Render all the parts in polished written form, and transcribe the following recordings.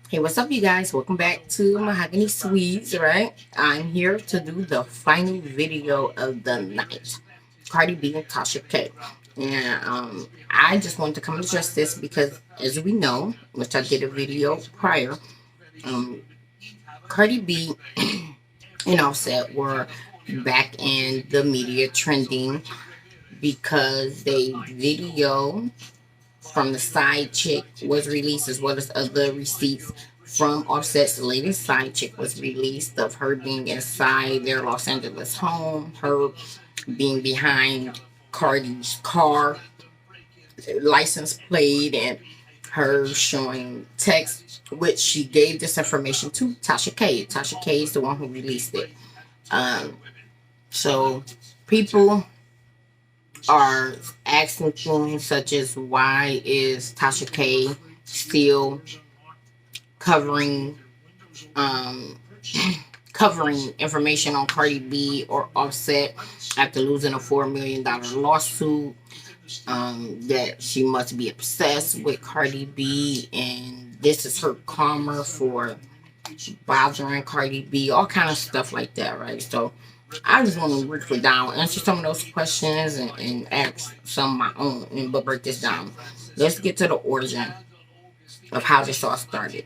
Hey, what's up, you guys? Welcome back to Mahogany Sweets, right? I'm here to do the final video of the night. Cardi B and Tasha K. And I just wanted to come and address this because, as we know, which I did a video prior, um, Cardi B and Offset were back in the media trending because they video from the side chick was released, as well as other receipts from Offset's latest side chick was released of her being inside their Los Angeles home, her being behind Cardi's car, license plate, and her showing text, which she gave this information to Tasha K. Tasha K is the one who released it. Um, so people are asking things such as, why is Tasha K still covering um covering information on Cardi B or Offset after losing a $4 million lawsuit, that she must be obsessed with Cardi B and this is her karma for bothering Cardi B, all kind of stuff like that, right? So I just want to break it down, answer some of those questions, and ask some of my own, but break this down. Let's get to the origin of how this all started.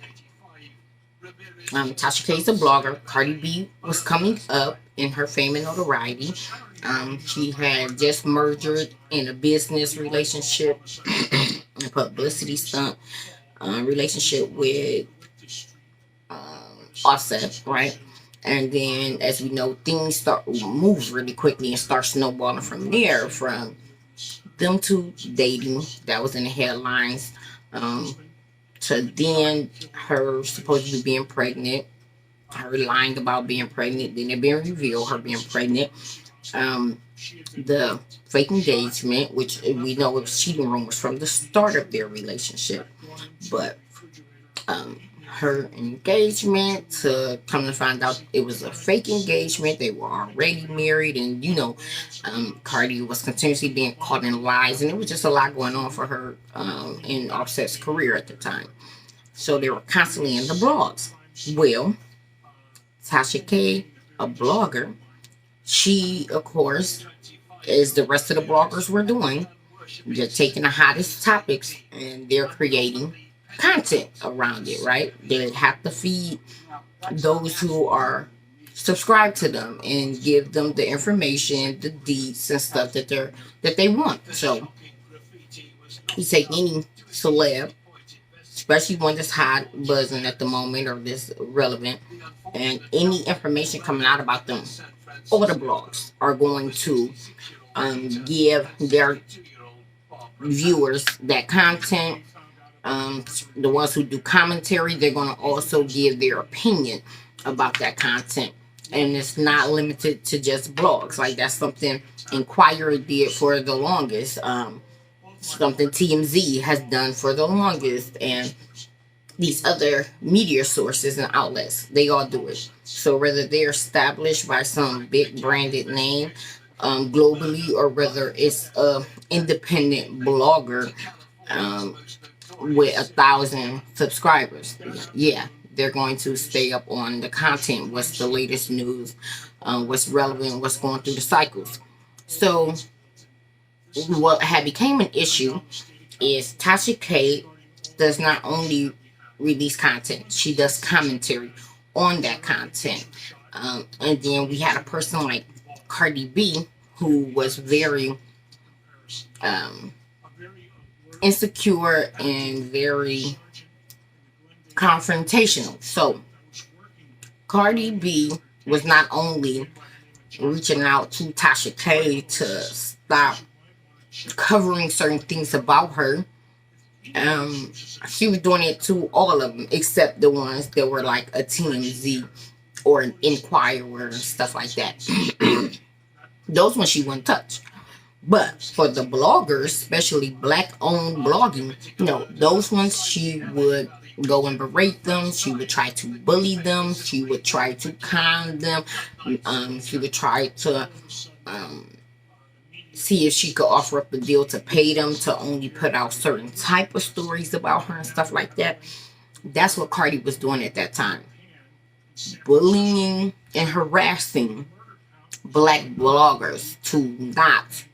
Tasha K is a blogger. Cardi B was coming up in her fame and notoriety. She had just merged in a business relationship, a publicity stunt relationship with Offset, right? And then, as we know, things start move really quickly and start snowballing from there. From them two dating, that was in the headlines, to then her supposedly being pregnant, her lying about being pregnant, then it being revealed her being pregnant. The fake engagement, which we know was cheating rumors from the start of their relationship, but her engagement, to come to find out it was a fake engagement. They were already married, and Cardi was continuously being caught in lies, and it was just a lot going on for her in Offset's career at the time. So they were constantly in the blogs. Well, Tasha K, a blogger, she, of course, as the rest of the bloggers were doing, they're taking the hottest topics and they're creating content around it, right? They have to feed those who are subscribed to them and give them the information, the deeds and stuff that they want. So you take any celeb, especially one that's hot, buzzing at the moment or this relevant, and any information coming out about them, all the blogs are going to give their viewers that content. The ones who do commentary, they're going to also give their opinion about that content. And it's not limited to just blogs. Like, that's something Inquirer did for the longest. Something TMZ has done for the longest. And these other media sources and outlets, they all do it. So whether they're established by some big branded name globally, or whether it's a independent blogger with 1,000 subscribers, yeah, they're going to stay up on the content, what's the latest news, what's relevant, what's going through the cycles. So what had became an issue is Tasha K does not only release content, she does commentary on that content. And then we had a person like Cardi B who was very insecure and very confrontational. So Cardi B was not only reaching out to Tasha K to stop covering certain things about her, she was doing it to all of them except the ones that were like a TMZ or an Inquirer and stuff like that. Those ones she wouldn't touch. But for the bloggers, especially black-owned blogging, those ones she would go and berate them. She would try to bully them. She would try to con them. She would try to see if she could offer up a deal to pay them to only put out certain type of stories about her and stuff like that. That's what Cardi was doing at that time. Bullying and harassing black bloggers to not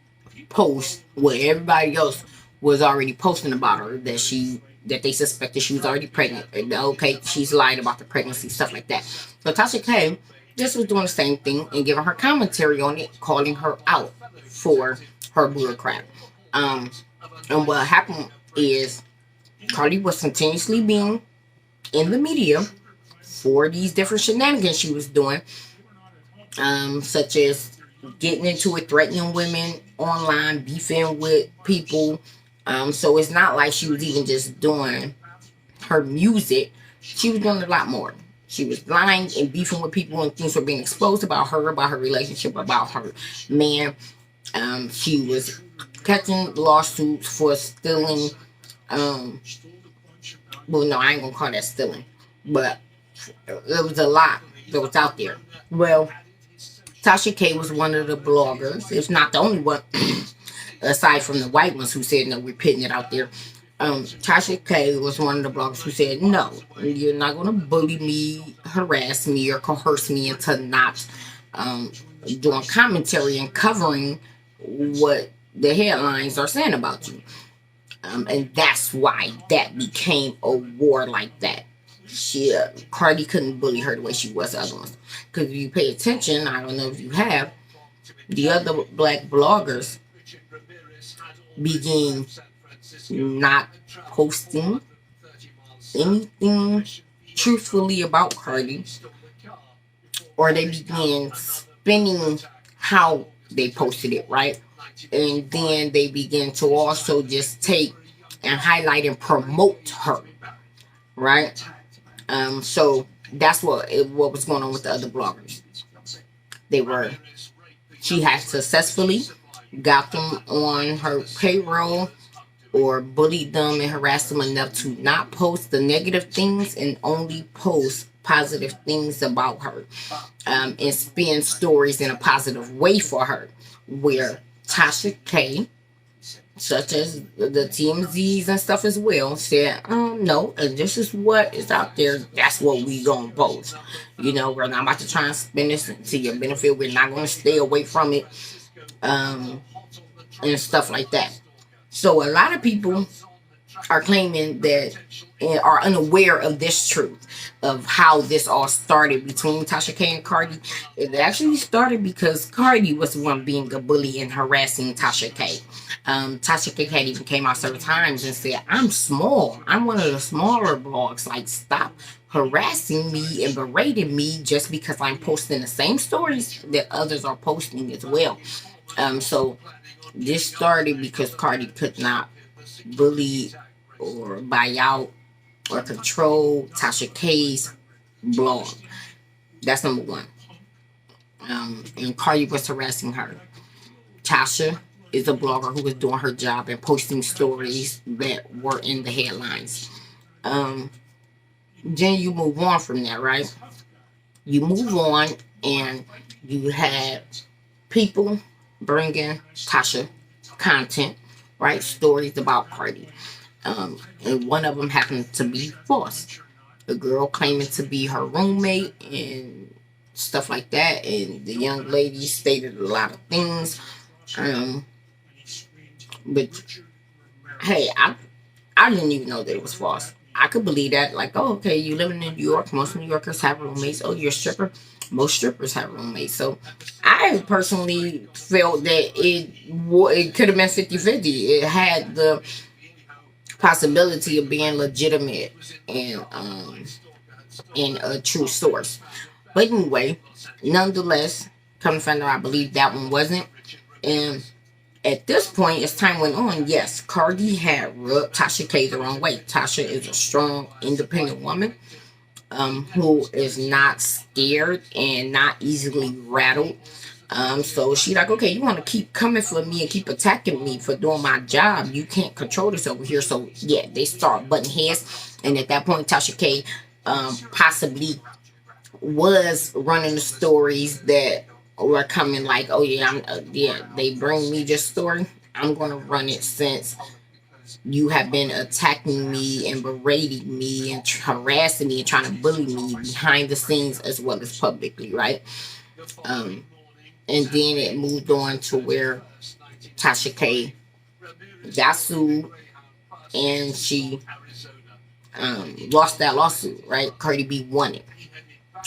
post what everybody else was already posting about her, that they suspected she was already pregnant. Okay, she's lied about the pregnancy, stuff like that. So Tasha K just was doing the same thing and giving her commentary on it, calling her out for her bull crap. Um, and what happened is Cardi was continuously being in the media for these different shenanigans she was doing, such as getting into it, threatening women online, beefing with people. So it's not like she was even just doing her music. She was doing a lot more. She was lying and beefing with people, and things were being exposed about her relationship, about her man. She was catching lawsuits for stealing. Um, well, no, I ain't gonna call that stealing, but there was a lot that was out there. Well, Tasha K was one of the bloggers, if not the only one, aside from the white ones who said, no, we're putting it out there. Tasha K was one of the bloggers who said, no, you're not going to bully me, harass me, or coerce me into not doing commentary and covering what the headlines are saying about you. And that's why that became a war like that. Cardi couldn't bully her the way she was the other ones. Because if you pay attention, I don't know if you have, the other black bloggers began not posting anything truthfully about Cardi, or they began spinning how they posted it, right? And then they began to also just take and highlight and promote her, right? So that's what was going on with the other bloggers. She had successfully got them on her payroll or bullied them and harassed them enough to not post the negative things and only post positive things about her, and spin stories in a positive way for her. Where Tasha K, such as the TMZs and stuff as well, said, no, and this is what is out there. That's what we gonna post. We're not about to try and spin this to your benefit. We're not gonna stay away from it, and stuff like that. So a lot of people are claiming that and are unaware of this truth of how this all started between Tasha K and Cardi. It actually started because Cardi was the one being a bully and harassing Tasha K. Tasha K had even came out several times and said, I'm small. I'm one of the smaller blogs. Like, stop harassing me and berating me just because I'm posting the same stories that others are posting as well. So this started because Cardi could not bully or buy out or control Tasha K's blog. That's number one. And Cardi was harassing her. Tasha is a blogger who was doing her job and posting stories that were in the headlines. Then you move on from that, right? You move on and you had people bringing Tasha content, right? Stories about Cardi. And one of them happened to be false. The girl claiming to be her roommate and stuff like that. And the young lady stated a lot of things. But hey, I didn't even know that it was false. I could believe that, like, oh, okay, you living in New York. Most New Yorkers have roommates. Oh, you're a stripper. Most strippers have roommates. So I personally felt that it could have been 50-50. It had the possibility of being legitimate and a true source. But anyway, nonetheless, come to find out, I believe that one wasn't. And at this point, as time went on, yes, Cardi had rubbed Tasha K the wrong way. Tasha is a strong, independent woman, who is not scared and not easily rattled. So she like, okay, you want to keep coming for me and keep attacking me for doing my job. You can't control this over here. So yeah, they start butting heads. And at that point, Tasha K possibly was running the stories that were coming like, oh yeah, they bring me this story. I'm going to run it since You have been attacking me and berating me and harassing me and trying to bully me behind the scenes as well as publicly, right? Um, and then it moved on to where Tasha K got sued and she lost that lawsuit, right? Cardi B won it.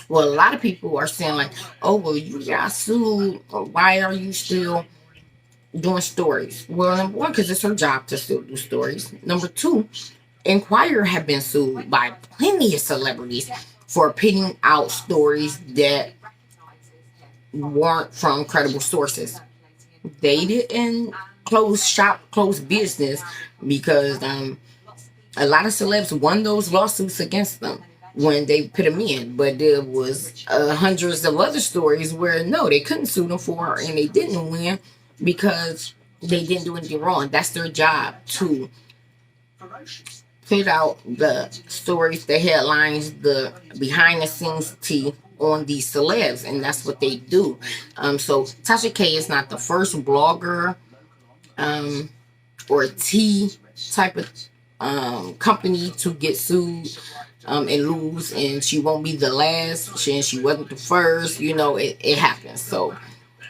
Well, a lot of people are saying like, "Oh, well, you got sued. Why are you still doing stories?" Well, number one, because it's her job to still do stories. Number two, Inquirer have been sued by plenty of celebrities for putting out stories that weren't from credible sources. They didn't close shop, close business because a lot of celebs won those lawsuits against them when they put them in. But there was hundreds of other stories where no, they couldn't sue them for, and they didn't win because they didn't do anything wrong. That's their job to put out the stories, the headlines, the behind the scenes tea on these celebs, and that's what they do. So Tasha K is not the first blogger or tea type of company to get sued and lose, and she won't be the last. She wasn't the first. You know, it happens. So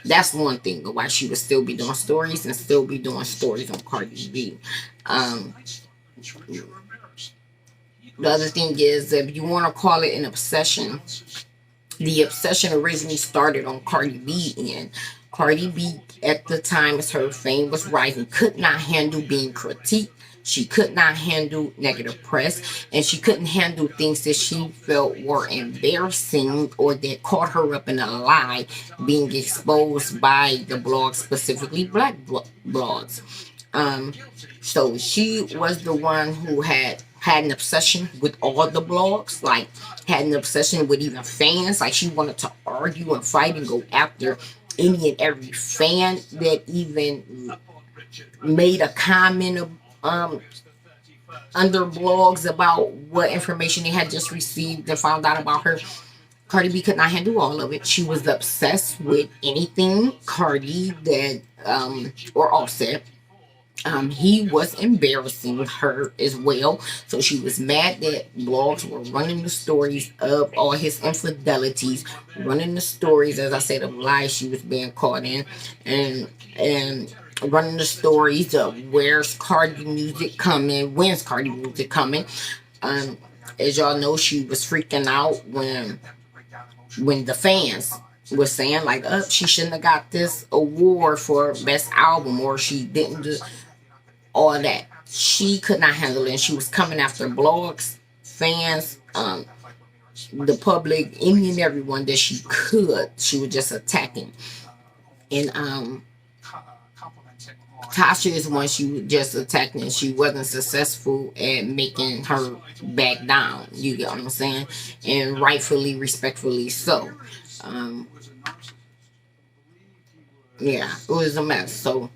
that's one thing why she would still be doing stories and still be doing stories on Cardi B. The other thing is, if you want to call it an obsession, the obsession originally started on Cardi B, and Cardi B at the time as her fame was rising could not handle being critiqued. She could not handle negative press, and she couldn't handle things that she felt were embarrassing or that caught her up in a lie being exposed by the blogs, specifically black blogs. So she was the one who had an obsession with all the blogs, like had an obsession with even fans. Like she wanted to argue and fight and go after any and every fan that even made a comment under blogs about what information they had just received and found out about her. Cardi B could not handle all of it. She was obsessed with anything Cardi that or Offset. He was embarrassing her as well. So she was mad that blogs were running the stories of all his infidelities, running the stories, as I said, of lies she was being caught in, and running the stories of where's Cardi music coming, when's Cardi music coming. As y'all know, she was freaking out when the fans was saying like, she shouldn't have got this award for best album, or she didn't do all that. She could not handle it, and she was coming after blogs, fans, the public, any and everyone that she could. She was just attacking. And Tasha is one she was just attacking, and she wasn't successful at making her back down. You get what I'm saying? And rightfully, respectfully so. Yeah, it was a mess. So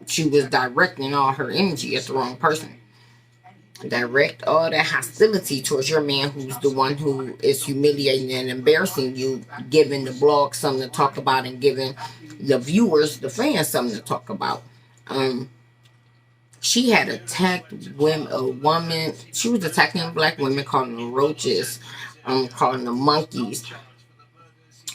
she was directing all her energy at the wrong person. Direct all that hostility towards your man, who's the one who is humiliating and embarrassing you, giving the blog something to talk about and giving the viewers, the fans, something to talk about. She had attacked a woman. She was attacking black women, calling them roaches, calling them monkeys.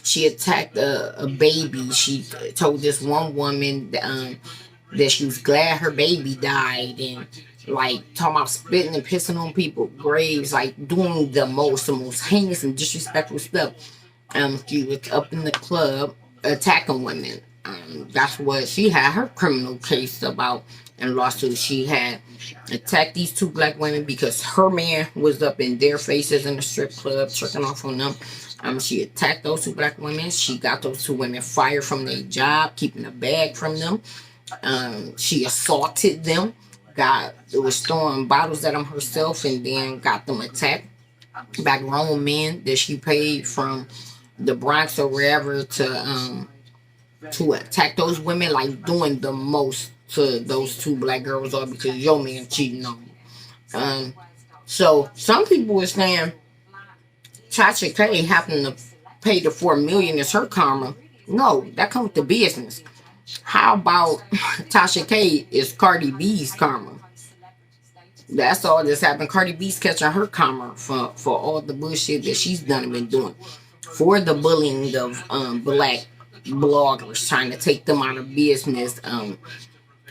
She attacked a baby. She told this one woman that she was glad her baby died, and like talking about spitting and pissing on people's graves, like doing the most heinous and disrespectful stuff. She was up in the club attacking women. That's what she had her criminal case about and lawsuit. She had attacked these two black women because her man was up in their faces in the strip club, tricking off on them. She attacked those two black women. She got those two women fired from their job, keeping a bag from them. She assaulted them. Was throwing bottles at them herself, and then got them attacked by grown men that she paid from the Bronx or wherever to attack those women, like doing the most to those two black girls, all because your man cheating on you. So some people were saying Tasha K happened to pay the $4 million as her karma. No, that comes with the business. How about Tasha K is Cardi B's karma? That's all that's happened. Cardi B's catching her karma for all the bullshit that she's done and been doing. For the bullying of black bloggers, trying to take them out of business,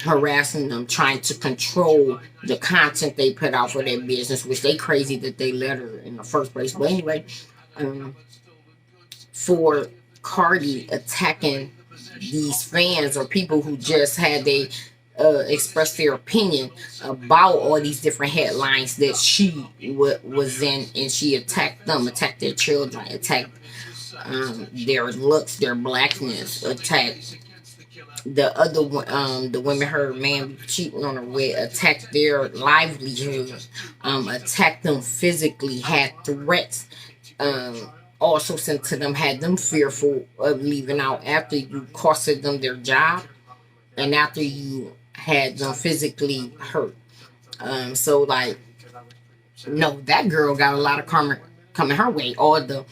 harassing them, trying to control the content they put out for their business, which they crazy that they let her in the first place. But anyway, um, for Cardi attacking these fans or people who just had they express their opinion about all these different headlines that she was in, and she attacked them, attacked their children, attacked their looks, their blackness, attacked the other one, the women her man cheating on her with, attacked their livelihood, attacked them physically, had threats, also sent to them, had them fearful of leaving out after you costed them their job and after you had them physically hurt. So like, no, that girl got a lot of karma coming her way. All the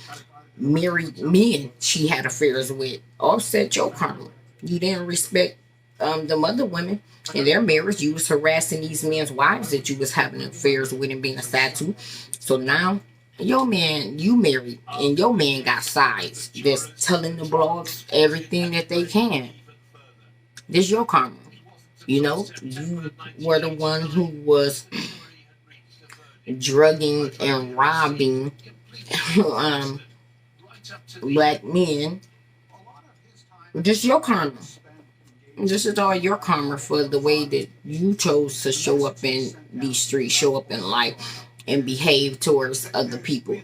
married men she had affairs with offset your karma. You didn't respect them other women in their marriage. You was harassing these men's wives that you was having affairs with and being a side to. So now your man, you married, and your man got sides that's telling the blogs everything that they can. This your karma. You know, you were the one who was drugging and robbing um, black men. Just your karma. This is all your karma for the way that you chose to show up in these streets, show up in life, and behave towards other people.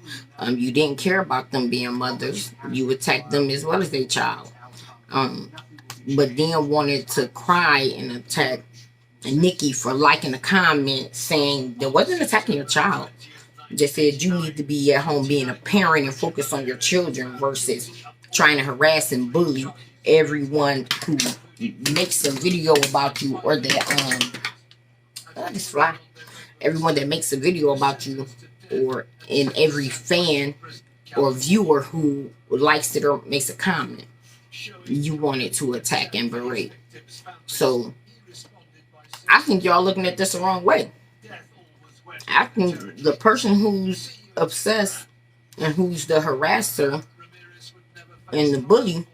You didn't care about them being mothers. You attacked them as well as their child. Um, but then wanted to cry and attack Nikki for liking a comment saying that wasn't attacking your child. Just said you need to be at home being a parent and focus on your children versus trying to harass and bully everyone who makes a video about you or that just fly. Everyone that makes a video about you, or in every fan or viewer who likes it or makes a comment, you wanted to attack and berate. So I think y'all looking at this the wrong way. I think the person who's obsessed and who's the harasser and the bully,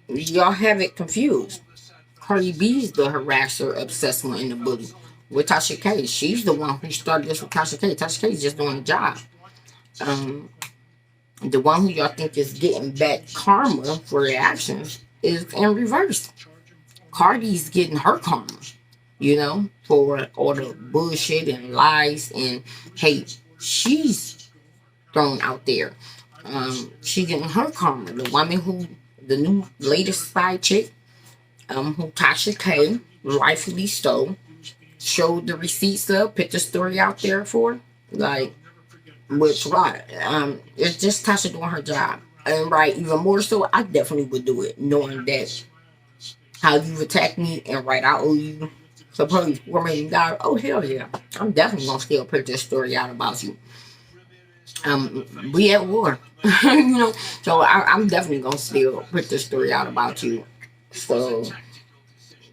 y'all have it confused. Cardi B's the harasser, obsessed one, and the bully. With Tasha K, she's the one who started this with Tasha K. Tasha K is just doing the job. The one who y'all think is getting back karma for their actions is in reverse. Cardi's getting her karma, for all the bullshit and lies and hate she's thrown out there. She getting her karma. The woman the new latest side chick, who Tasha K rightfully stole, showed the receipts of, put the story out there for, like, which right, it's just Tasha doing her job, and right, even more so, I definitely would do it, knowing that how you've attacked me, and right, I owe you supposedly $4 million. Oh hell yeah, I'm definitely gonna still put this story out about you. We at war, so I'm definitely gonna still put this story out about you. So,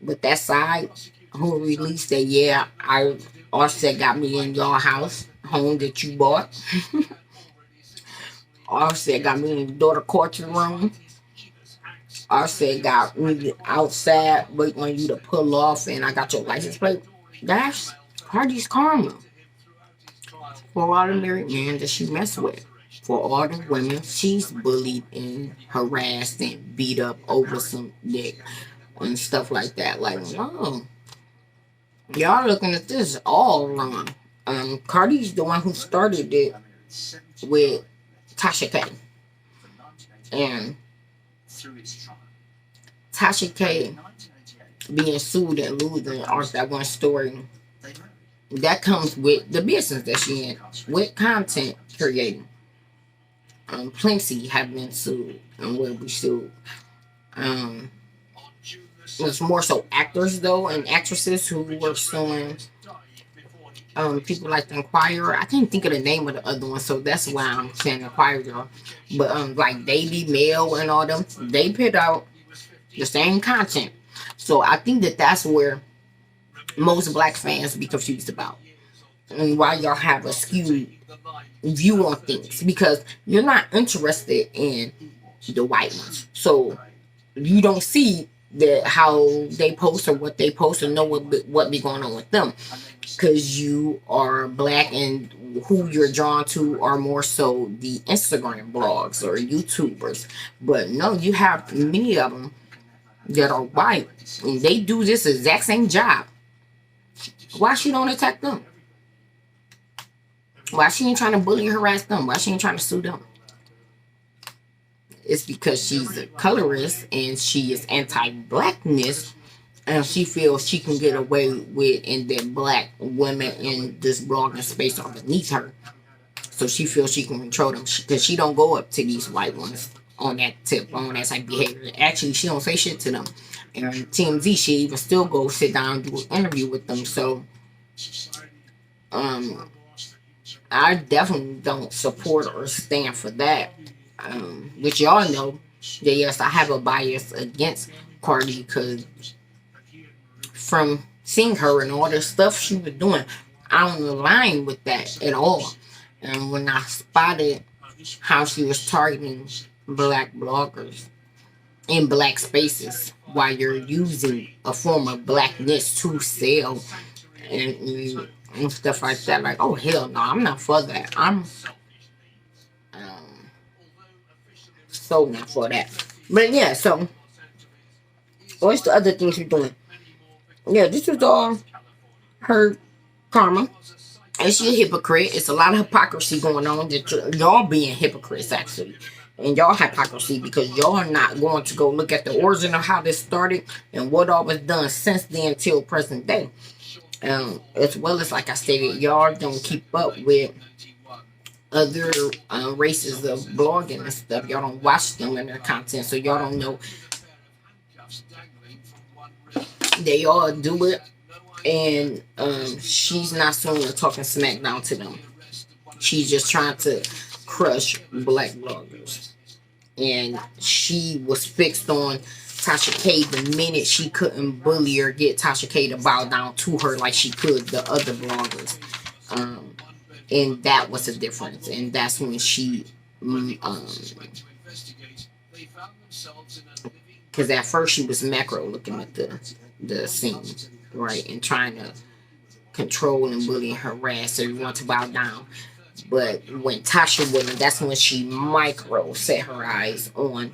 with that side, who released that, yeah, I Offset got me in your home that you bought. Offset got me in the daughter courtroom. Offset got me outside waiting on you to pull off, and I got your license plate. That's Cardi's karma. For all the married men that she messed with. For all the women she's bullied and harassed and beat up over some dick and stuff like that. Like, no. Y'all looking at this all wrong. Cardi's the one who started it with Tasha K. And Tasha K being sued and losing or that one story, that comes with the business that she in, with content creating. Plenty have been sued and will be sued. It's more so actors though and actresses who were suing people like the Inquirer. I can't think of the name of the other one, so that's why I'm saying Inquirer. But like Daily Mail and all them, they put out the same content. So I think that that's where most black fans be confused about, and why y'all have a skewed view on things, because you're not interested in the white ones. So you don't see that how they post or what they post, or know what be going on with them, because you are black, and who you're drawn to are more so the Instagram blogs or YouTubers. But no, you have many of them that are white, and they do this exact same job. Why she don't attack them? Why she ain't trying to bully and harass them? Why she ain't trying to sue them? It's because she's a colorist and she is anti-blackness, and she feels she can get away with, and that black women in this blogging space are beneath her. So she feels she can control them, because she don't go up to these white ones on that tip, on that type of behavior. Actually, she don't say shit to them. And TMZ, she even still go sit down and do an interview with them. So, I definitely don't support or stand for that. Which y'all know that yes, I have a bias against Cardi, because from seeing her and all the stuff she was doing, I don't align with that at all. And when I spotted how she was targeting black bloggers in black spaces while you're using a form of blackness to sell and stuff like that, like, oh hell no, I'm not for that. I'm so not for that. But yeah, so what's the other things she's doing? Yeah, this was all her karma. And she a hypocrite. It's a lot of hypocrisy going on. That y'all being hypocrites, actually. And y'all hypocrisy, because y'all are not going to go look at the origin of how this started and what all was done since then till present day. As well as, like I stated, y'all don't keep up with other races of blogging and stuff. Y'all don't watch them and their content, so y'all don't know they all do it. And she's not soon talking smack down to them. She's just trying to crush black bloggers. And she was fixed on Tasha K the minute she couldn't bully or get Tasha K to bow down to her like she could the other bloggers. And that was the difference. And that's when she, because at first she was macro looking at the scene, right, and trying to control and bully and harass everyone to bow down. But when Tasha wouldn't, that's when she micro set her eyes on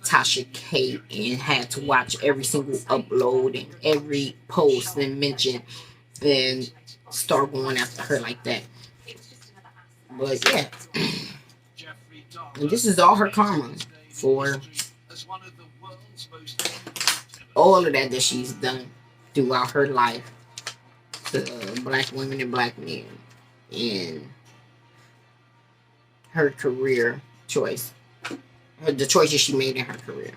Tasha K and had to watch every single upload and every post and mention and start going after her like that. But yeah, and this is all her karma for all of that she's done throughout her life to black women and black men, and her career choice, the choices she made in her career.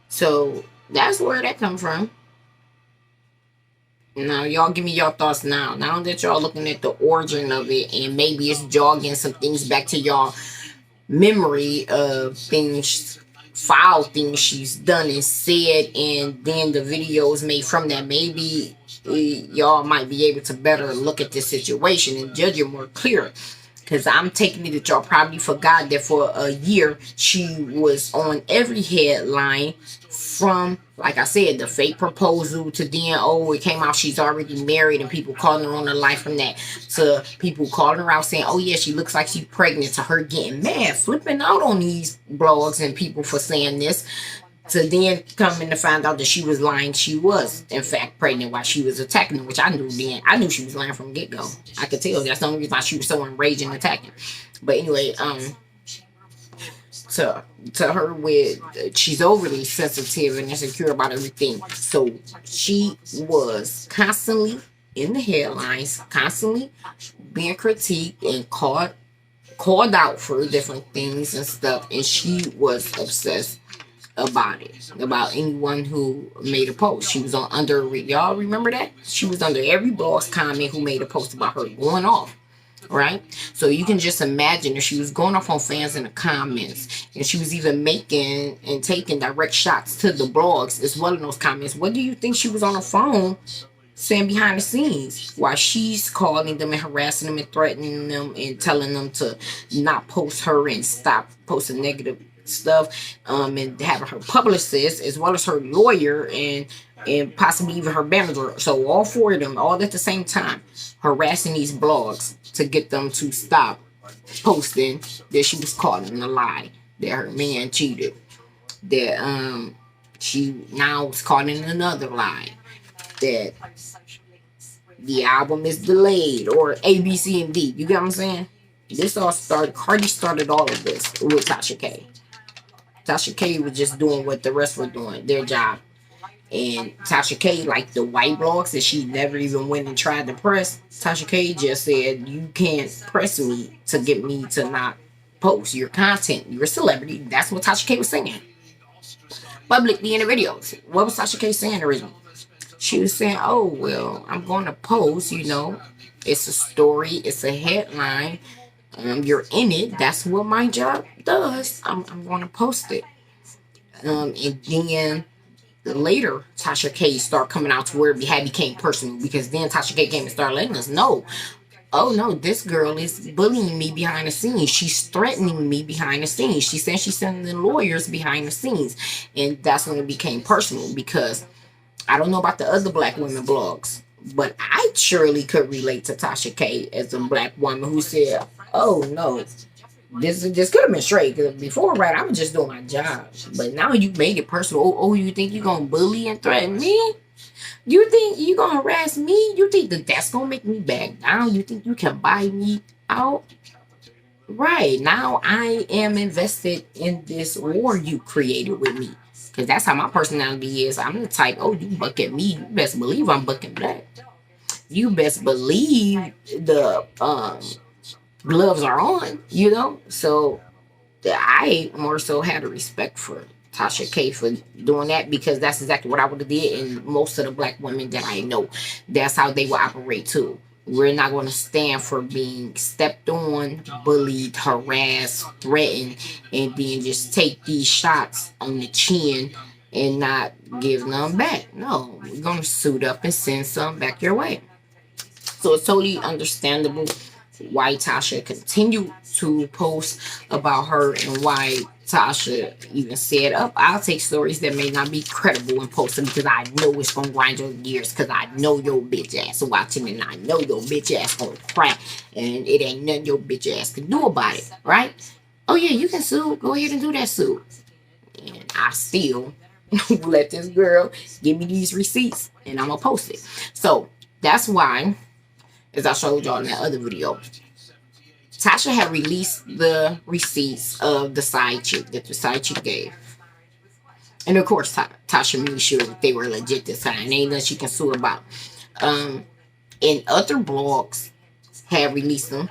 So that's where that come from. Now y'all give me your thoughts now. Now that y'all looking at the origin of it, and maybe it's jogging some things back to y'all memory of things, foul things she's done and said, and then the videos made from that. Maybe y'all might be able to better look at this situation and judge it more clear. Because I'm taking it that y'all probably forgot that for a year she was on every headline, from, like I said, the fake proposal to then, oh, it came out she's already married and people calling her on the line from that, to people calling her out saying, oh yeah, she looks like she's pregnant, to her getting mad, flipping out on these blogs and people for saying this, to then coming to find out that she was lying. She was, in fact, pregnant while she was attacking them, which I knew then. I knew she was lying from the get-go. I could tell. That's the only reason why she was so enraged and attacking. But anyway, to her with, she's overly sensitive and insecure about everything. So she was constantly in the headlines, constantly being critiqued and called out for different things and stuff. And she was obsessed about it, about anyone who made a post. She was on under, y'all remember that? She was under every boss comment who made a post about her going off. right? So you can just imagine if she was going off on fans in the comments, and she was even making and taking direct shots to the blogs as well in those comments. What do you think she was on the phone saying behind the scenes while she's calling them and harassing them and threatening them and telling them to not post her and stop posting negative stuff, and having her publicist as well as her lawyer and possibly even her manager, so all four of them all at the same time harassing these blogs to get them to stop posting that she was calling a lie, that her man cheated, that she now is calling another lie, that the album is delayed, or A, B, C, and D. You get what I'm saying? This all started, Cardi started all of this with Tasha K. Tasha K was just doing what the rest were doing, their job. And Tasha K, like the white blogs that she never even went and tried to press, Tasha K just said, you can't press me to get me to not post your content. You're a celebrity. That's what Tasha K was saying publicly in the videos. What was Tasha K saying originally? She was saying, oh, well, I'm going to post, it's a story, it's a headline. You're in it. That's what my job does. I'm going to post it. And then later, Tasha K started coming out to where it had became personal, because then Tasha K came and started letting us know, oh no, this girl is bullying me behind the scenes. She's threatening me behind the scenes. She said she's sending lawyers behind the scenes. And that's when it became personal, because I don't know about the other black women blogs, but I surely could relate to Tasha K as a black woman who said, oh no, this could have been straight, because before, right, I was just doing my job, but now you made it personal. Oh, you think you're gonna bully and threaten me? You think you gonna harass me? You think that's gonna make me back down? You think you can buy me out? Right, now I am invested in this war you created with me, because that's how my personality is. I'm the type, oh, you buck at me, you best believe I'm bucking back. You best believe the gloves are on. So I more so had a respect for Tasha K for doing that, because that's exactly what I would have did. And most of the black women that I know, that's how they will operate too. We're not going to stand for being stepped on, bullied, harassed, threatened, and then just take these shots on the chin and not give none back. No, we're going to suit up and send some back your way. So it's totally understandable why Tasha continued to post about her, and why Tasha even said, up, I'll take stories that may not be credible and post them, because I know it's gonna grind your gears, because I know your bitch ass watching, and I know your bitch ass gonna crack, and it ain't nothing your bitch ass can do about it, right? Oh yeah, you can sue, go ahead and do that, sue. And I still let this girl give me these receipts, and I'm gonna post it. So that's why, as I showed y'all in that other video, Tasha had released the receipts of the side chick that the side chick gave. And of course, Tasha made sure that they were legit this time. And ain't nothing she can sue about. And other blogs had released them.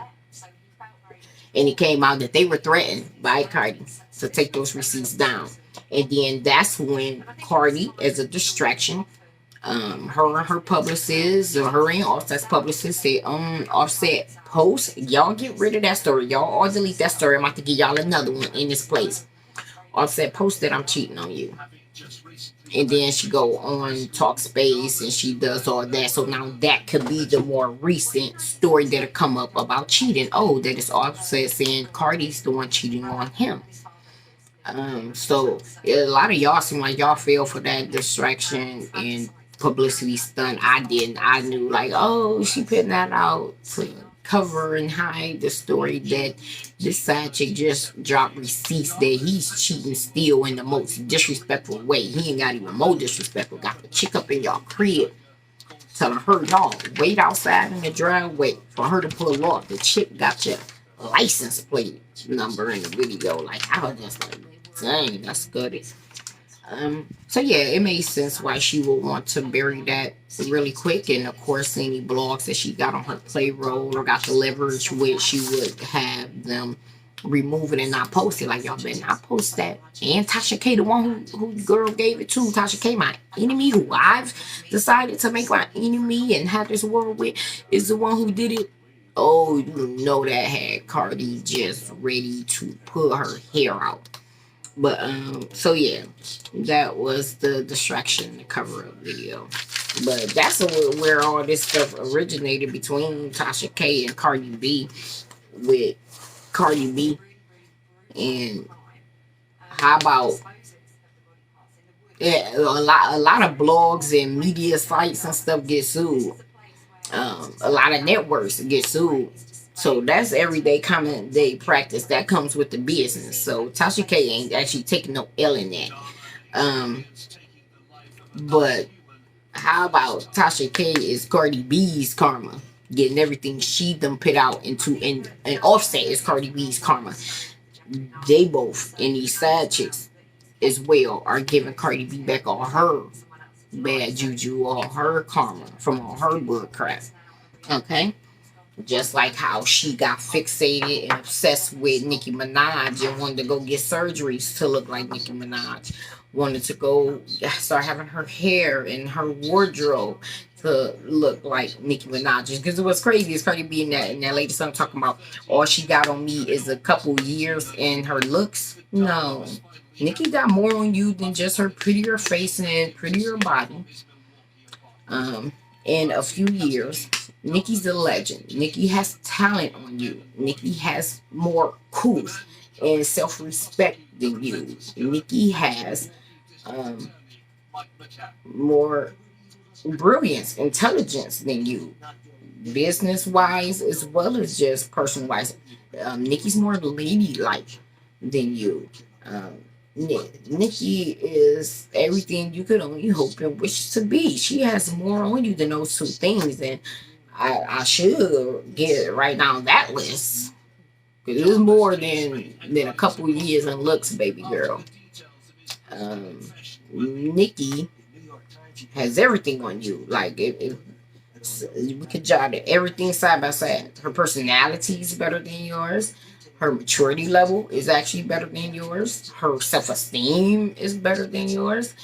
And it came out that they were threatened by Cardi to take those receipts down. And then that's when Cardi, as a distraction, her and her publicist, or her and Offset's publicist, said, Offset, post, y'all get rid of that story. Y'all all delete that story. I'm about to give y'all another one in this place. Offset posted, I'm cheating on you. And then she go on Talkspace and she does all that. So now that could be the more recent story that'll come up about cheating. Oh, that is Offset saying Cardi's the one cheating on him. So a lot of y'all seem like y'all fell for that distraction and publicity stunt. I didn't. I knew, like, oh, she putting that out to cover and hide the story that this side chick just dropped receipts that he's cheating still in the most disrespectful way. He ain't got even more disrespectful. Got the chick up in y'all crib telling her, y'all wait outside in the driveway for her to pull off. The chick got your license plate number in the video. Like, I was just like, dang, that's good. So yeah, it made sense why she would want to bury that really quick. And of course, any blogs that she got on her payroll or got the leverage with, she would have them remove it and not post it. Like, y'all better not post that. And Tasha K, the one who girl gave it to, Tasha K, my enemy, who I've decided to make my enemy and have this war with, is the one who did it. Oh, you know that had Cardi just ready to pull her hair out. But so yeah, that was the distraction, the cover up video. But that's where all this stuff originated between Tasha K and Cardi B, with Cardi B. And how about, yeah, a lot of blogs and media sites and stuff get sued. A lot of networks get sued. So that's everyday common day practice that comes with the business. So Tasha K ain't actually taking no L in that. Um, but how about Tasha K is Cardi B's karma, getting everything she done put out into, and Offset is Cardi B's karma. They both, and these side chicks as well, are giving Cardi B back all her bad juju, all her karma from all her bull crap. Okay? Just like how she got fixated and obsessed with Nicki Minaj and wanted to go get surgeries to look like Nicki Minaj. Wanted to go start having her hair and her wardrobe to look like Nicki Minaj. Because it was crazy is Cardi B in that latest song talking about all she got on me is a couple years in her looks. No. Nicki got more on you than just her prettier face and prettier body. In a few years, Nicki's a legend. Nicki has talent on you. Nicki has more couth and self-respect than you. Nicki has more brilliance, intelligence than you, business-wise as well as just person-wise. Nicki's more ladylike than you. Nicki is everything you could only hope and wish to be. She has more on you than those two things, and I should get right down that list because it's more than a couple years in looks, baby girl. Nicki has everything on you. Like if we could jot everything side by side. Her personality is better than yours. Her maturity level is actually better than yours. Her self-esteem is better than yours.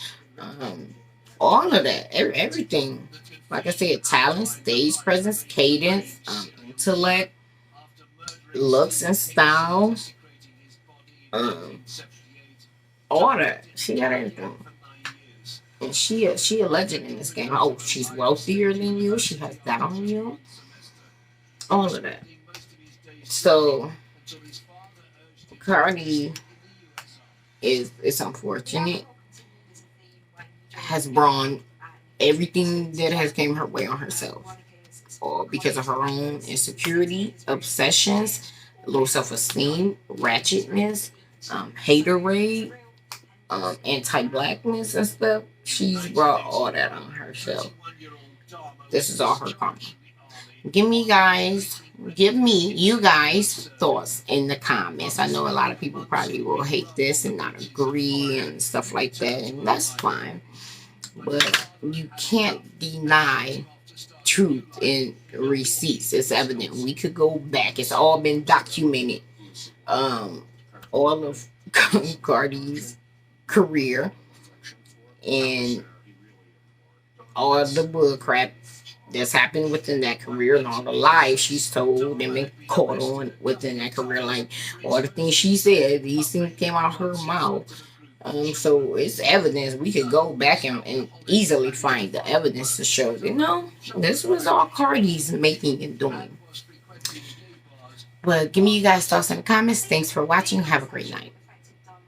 All of that, everything. Like I said, talent, stage presence, cadence, intellect, looks and style. All that. She got everything. And she a legend in this game. Oh, she's wealthier than you. She has that on you. All of that. So Cardi it's unfortunate, has brought everything that has came her way on herself, or because of her own insecurity, obsessions, low self-esteem, ratchetness, haterade, anti-blackness and stuff. She's brought all that on herself. This is all her karma. Give me you guys thoughts in the comments. I know a lot of people probably will hate this and not agree and stuff like that, and that's fine. But you can't deny truth in receipts. It's evident. We could go back. It's all been documented. All of Cardi's career and all of the bull crap that's happened within that career and all the lies she's told and been caught on within that career. Like all the things she said, these things came out of her mouth. So it's evidence. We could go back and easily find the evidence to show that this was all Cardi's making and doing. But give me you guys thoughts in the comments. Thanks for watching. Have a great night.